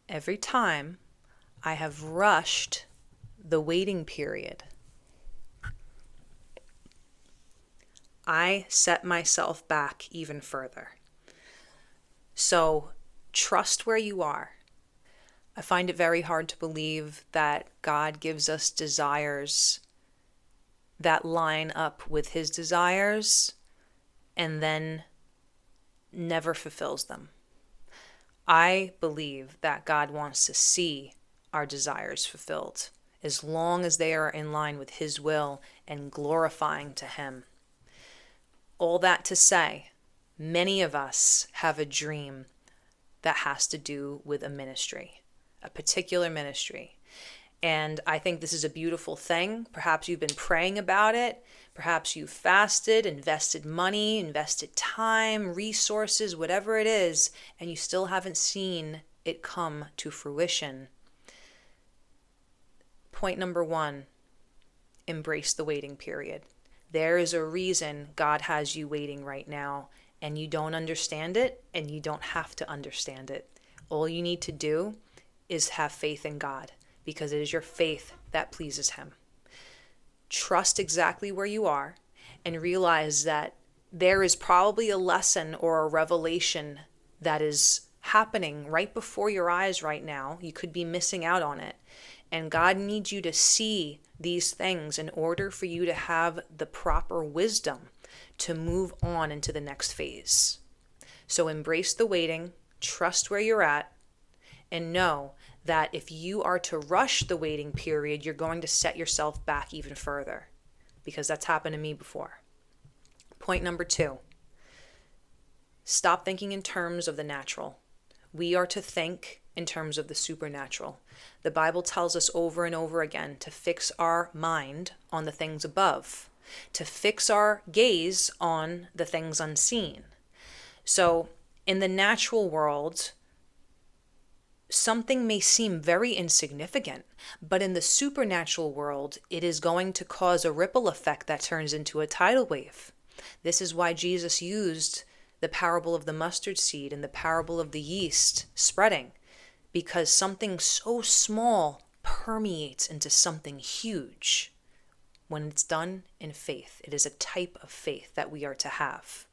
Every time I have rushed the waiting period, I set myself back even further. So trust where you are. I find it very hard to believe that God gives us desires that line up with His desires and then never fulfills them. I believe that God wants to see our desires fulfilled as long as they are in line with His will and glorifying to Him. All that to say, many of us have a dream that has to do with a ministry, a particular ministry. And I think this is a beautiful thing. Perhaps you've been praying about it. Perhaps you fasted, invested money, invested time, resources, whatever it is, and you still haven't seen it come to fruition. Point number one, embrace the waiting period. There is a reason God has you waiting right now, and you don't understand it, and you don't have to understand it. All you need to do is have faith in God, because it is your faith that pleases Him. Trust exactly where you are and realize that there is probably a lesson or a revelation that is happening right before your eyes right now. You could be missing out on it. And God needs you to see these things in order for you to have the proper wisdom to move on into the next phase. So embrace the waiting, trust where you're at, and know that if you are to rush the waiting period, you're going to set yourself back even further, because that's happened to me before. Point number two, stop thinking in terms of the natural. We are to think in terms of the supernatural. The Bible tells us over and over again to fix our mind on the things above, to fix our gaze on the things unseen. So in the natural world, something may seem very insignificant, but in the supernatural world, it is going to cause a ripple effect that turns into a tidal wave. This is why Jesus used the parable of the mustard seed and the parable of the yeast spreading, because something so small permeates into something huge when it's done in faith. It is a type of faith that we are to have.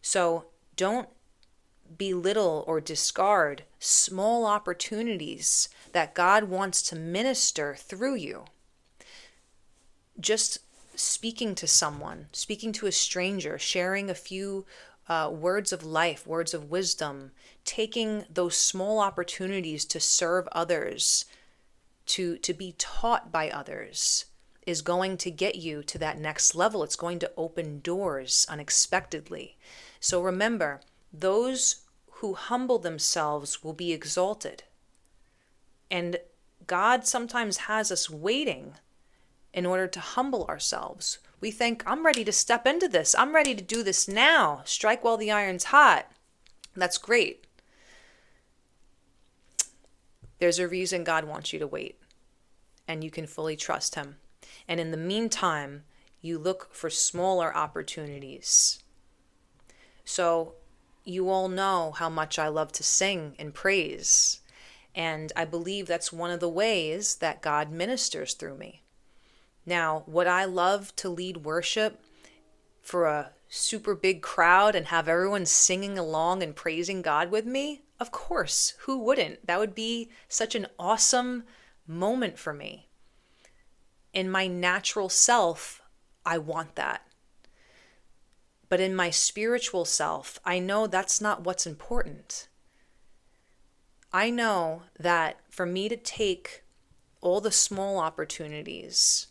So don't belittle or discard small opportunities that God wants to minister through you. Just speaking to someone, speaking to a stranger, sharing a few words of life, words of wisdom, taking those small opportunities to serve others, to be taught by others, is going to get you to that next level. It's going to open doors unexpectedly. So remember, those who humble themselves will be exalted. And God sometimes has us waiting in order to humble ourselves. We think, I'm ready to step into this. I'm ready to do this now. Strike while the iron's hot. That's great. There's a reason God wants you to wait, and you can fully trust Him. And in the meantime, you look for smaller opportunities. So you all know how much I love to sing and praise. And I believe that's one of the ways that God ministers through me. Now, would I love to lead worship for a super big crowd and have everyone singing along and praising God with me? Of course, who wouldn't? That would be such an awesome moment for me. In my natural self, I want that. But in my spiritual self, I know that's not what's important. I know that for me to take all the small opportunities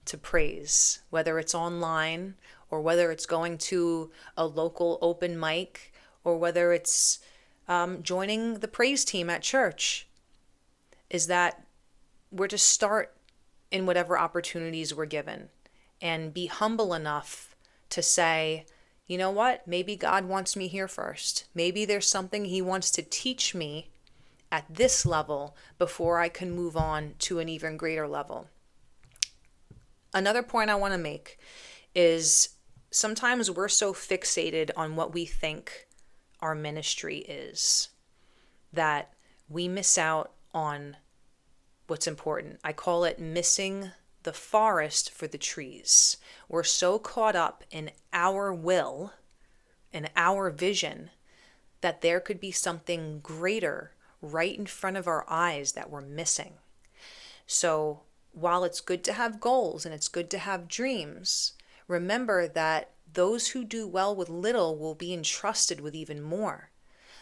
to praise, whether it's online or whether it's going to a local open mic or whether it's joining the praise team at church, is that we're to start in whatever opportunities we're given and be humble enough to say, you know what, maybe God wants me here first. Maybe there's something He wants to teach me at this level before I can move on to an even greater level. Another point I want to make is sometimes we're so fixated on what we think our ministry is that we miss out on what's important. I call it missing the forest for the trees. We're so caught up in our will and our vision that there could be something greater right in front of our eyes that we're missing. So while it's good to have goals and it's good to have dreams, remember that those who do well with little will be entrusted with even more.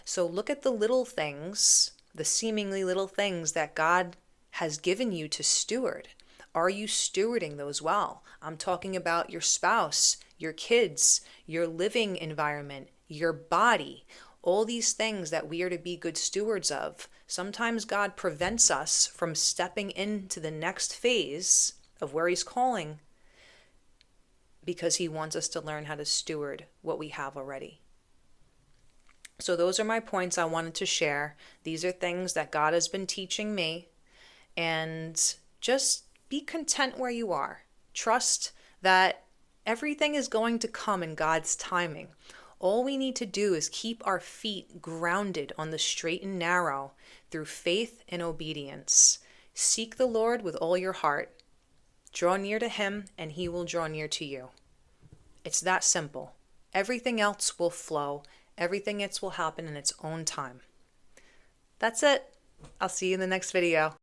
So look at the little things, the seemingly little things that God has given you to steward. Are you stewarding those well? I'm talking about your spouse, your kids, your living environment, your body, all these things that we are to be good stewards of. Sometimes God prevents us from stepping into the next phase of where He's calling because He wants us to learn how to steward what we have already. So those are my points I wanted to share. These are things that God has been teaching me. And just be content where you are. Trust that everything is going to come in God's timing. All we need to do is keep our feet grounded on the straight and narrow through faith and obedience. Seek the Lord with all your heart. Draw near to Him, and He will draw near to you. It's that simple. Everything else will flow. Everything else will happen in its own time. That's it. I'll see you in the next video.